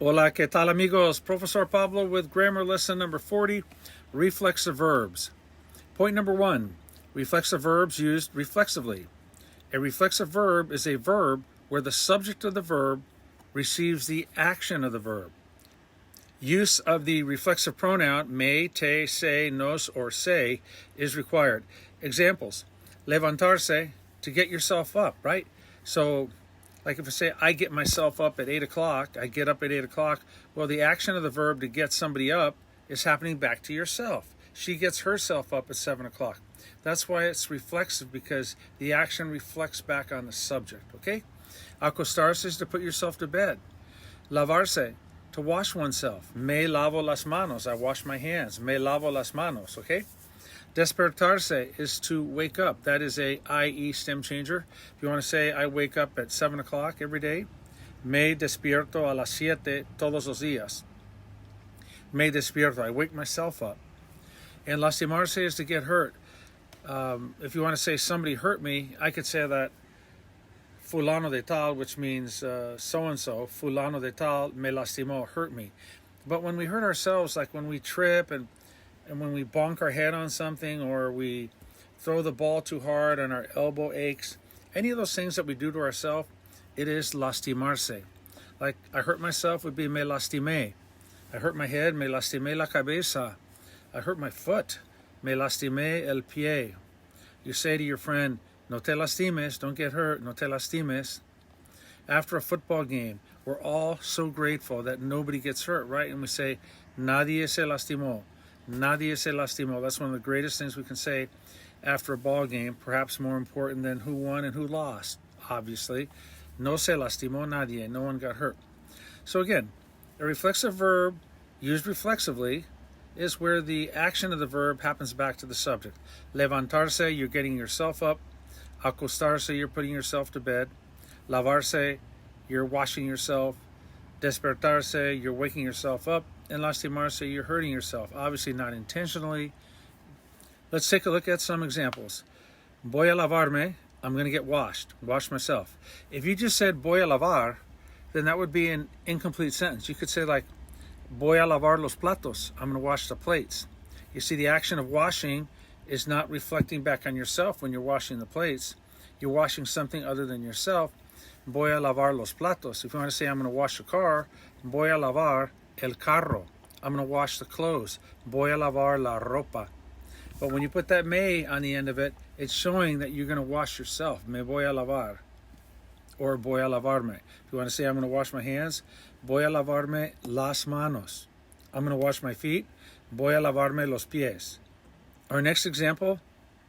Hola, ¿qué tal amigos? Profesor Pablo with grammar lesson number 40, reflexive verbs. Point number 1, reflexive verbs used reflexively. A reflexive verb is a verb where the subject of the verb receives the action of the verb. Use of the reflexive pronoun me, te, se, nos, or se is required. Examples, levantarse, to get yourself up, right? So, like if I say, I get myself up at 8 o'clock, I get up at 8 o'clock, well, the action of the verb to get somebody up is happening back to yourself. She gets herself up at 7 o'clock. That's why it's reflexive, because the action reflects back on the subject, okay? Acostarse is to put yourself to bed. Lavarse, to wash oneself. Me lavo las manos, I wash my hands. Me lavo las manos, okay? Despertarse is to wake up. That is a IE stem changer. If you want to say, I wake up at 7 o'clock every day, me despierto a las 7 todos los días. Me despierto, I wake myself up. And lastimarse is to get hurt. If you want to say somebody hurt me, I could say that fulano de tal, which means so-and-so, fulano de tal me lastimó, hurt me. But when we hurt ourselves, like when we trip and when we bonk our head on something, or we throw the ball too hard and our elbow aches, any of those things that we do to ourselves, it is lastimarse. Like I hurt myself would be me lastimé. I hurt my head, me lastimé la cabeza. I hurt my foot, me lastimé el pie. You say to your friend, no te lastimes, don't get hurt, no te lastimes. After a football game, we're all so grateful that nobody gets hurt, right? And we say, nadie se lastimó. Nadie se lastimó. That's one of the greatest things we can say after a ball game, perhaps more important than who won and who lost, obviously. No se lastimó nadie. No one got hurt. So again, a reflexive verb used reflexively is where the action of the verb happens back to the subject. Levantarse, you're getting yourself up. Acostarse, you're putting yourself to bed. Lavarse, you're washing yourself. Despertarse, you're waking yourself up. And lastimarse, you're hurting yourself. Obviously not intentionally. Let's take a look at some examples. Voy a lavarme, I'm going to get washed. Wash myself. If you just said voy a lavar, then that would be an incomplete sentence. You could say like, voy a lavar los platos, I'm going to wash the plates. You see, the action of washing is not reflecting back on yourself when you're washing the plates. You're washing something other than yourself. Voy a lavar los platos. If you want to say, I'm going to wash the car, voy a lavar el carro. I'm going to wash the clothes. Voy a lavar la ropa. But when you put that me on the end of it, it's showing that you're going to wash yourself. Me voy a lavar. Or voy a lavarme. If you want to say, I'm going to wash my hands, voy a lavarme las manos. I'm going to wash my feet. Voy a lavarme los pies. Our next example,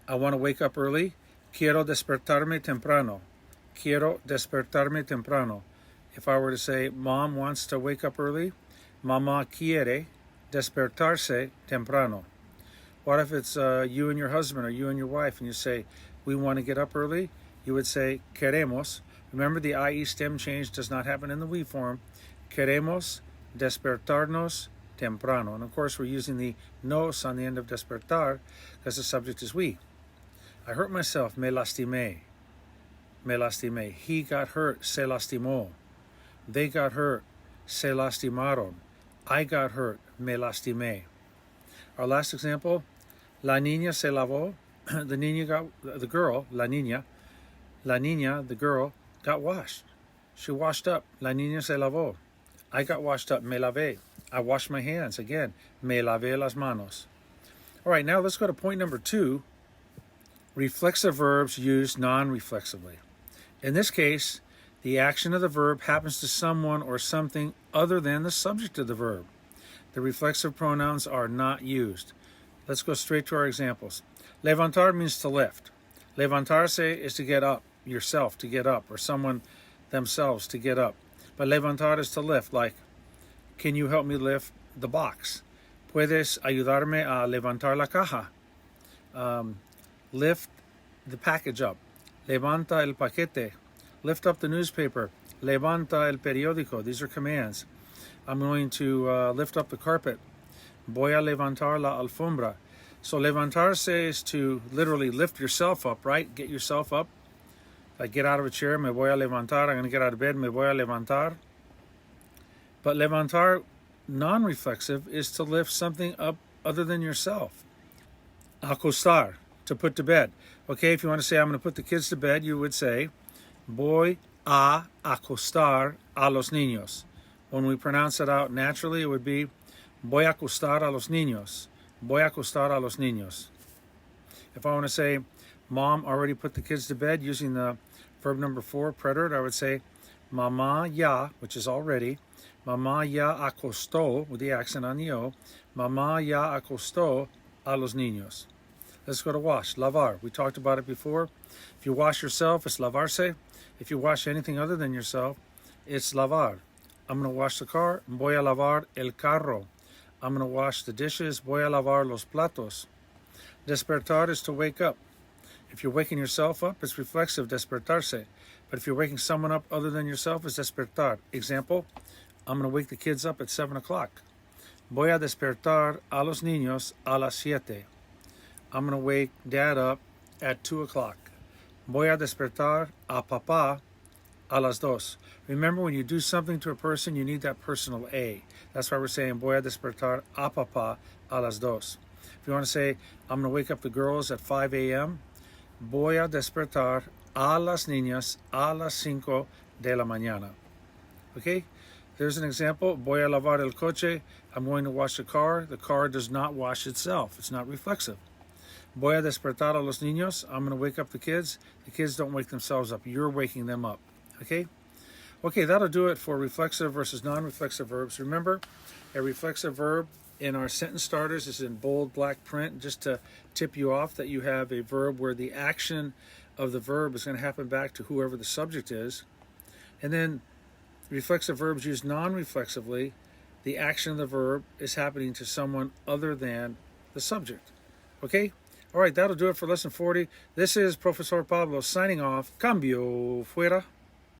I want to wake up early. Quiero despertarme temprano. Quiero despertarme temprano. If I were to say, Mom wants to wake up early, Mamá quiere despertarse temprano. What if it's you and your husband or you and your wife, and you say, we want to get up early? You would say, queremos. Remember, the IE stem change does not happen in the we form. Queremos despertarnos temprano. And of course, we're using the nos on the end of despertar because the subject is we. I hurt myself, me lastimé. Me lastimé. He got hurt, se lastimó. They got hurt, se lastimaron. I got hurt, me lastimé. Our last example, la niña se lavó. The girl, la niña, the girl, got washed. She washed up. La niña se lavó. I got washed up, me lavé. I washed my hands. Again, me lavé las manos. All right, now let's go to point number 2, reflexive verbs used non-reflexively. In this case, the action of the verb happens to someone or something other than the subject of the verb. The reflexive pronouns are not used. Let's go straight to our examples. Levantar means to lift. Levantarse is to get up, yourself to get up, or someone themselves to get up. But levantar is to lift, like, can you help me lift the box? Puedes ayudarme a levantar la caja. Lift the package up. Levanta el paquete. Lift up the newspaper. Levanta el periódico. These are commands. I'm going to lift up the carpet. Voy a levantar la alfombra. So levantarse is to literally lift yourself up, right? Get yourself up. Like get out of a chair, me voy a levantar. I'm going to get out of bed, me voy a levantar. But levantar, non-reflexive, is to lift something up other than yourself. Acostar, to put to bed. Okay, if you want to say, I'm going to put the kids to bed, you would say, voy a acostar a los niños. When we pronounce it out naturally, it would be, voy a acostar a los niños. Voy a acostar a los niños. If I want to say, Mom already put the kids to bed using the verb number 4, preterite, I would say, Mamá ya, which is already, Mamá ya acostó, with the accent on the O, Mamá ya acostó a los niños. Let's go to wash, lavar. We talked about it before. If you wash yourself, it's lavarse. If you wash anything other than yourself, it's lavar. I'm going to wash the car, voy a lavar el carro. I'm going to wash the dishes, voy a lavar los platos. Despertar is to wake up. If you're waking yourself up, it's reflexive, despertarse. But if you're waking someone up other than yourself, it's despertar. Example, I'm going to wake the kids up at 7 o'clock. Voy a despertar a los niños a las 7. I'm going to wake Dad up at 2 o'clock. Voy a despertar a papá a las 2. Remember, when you do something to a person, you need that personal A. That's why we're saying, voy a despertar a papá a las 2. If you want to say, I'm going to wake up the girls at 5 a.m., voy a despertar a las niñas a las 5 de la mañana. Okay? There's an example. Voy a lavar el coche. I'm going to wash the car. The car does not wash itself. It's not reflexive. Voy a despertar a los niños. I'm going to wake up the kids. The kids don't wake themselves up. You're waking them up. Okay? Okay, that'll do it for reflexive versus non-reflexive verbs. Remember, a reflexive verb in our sentence starters is in bold black print, just to tip you off that you have a verb where the action of the verb is going to happen back to whoever the subject is. And then reflexive verbs used non-reflexively, the action of the verb is happening to someone other than the subject. Okay? All right, that'll do it for lesson 40. This is Profesor Pablo signing off. Cambio fuera.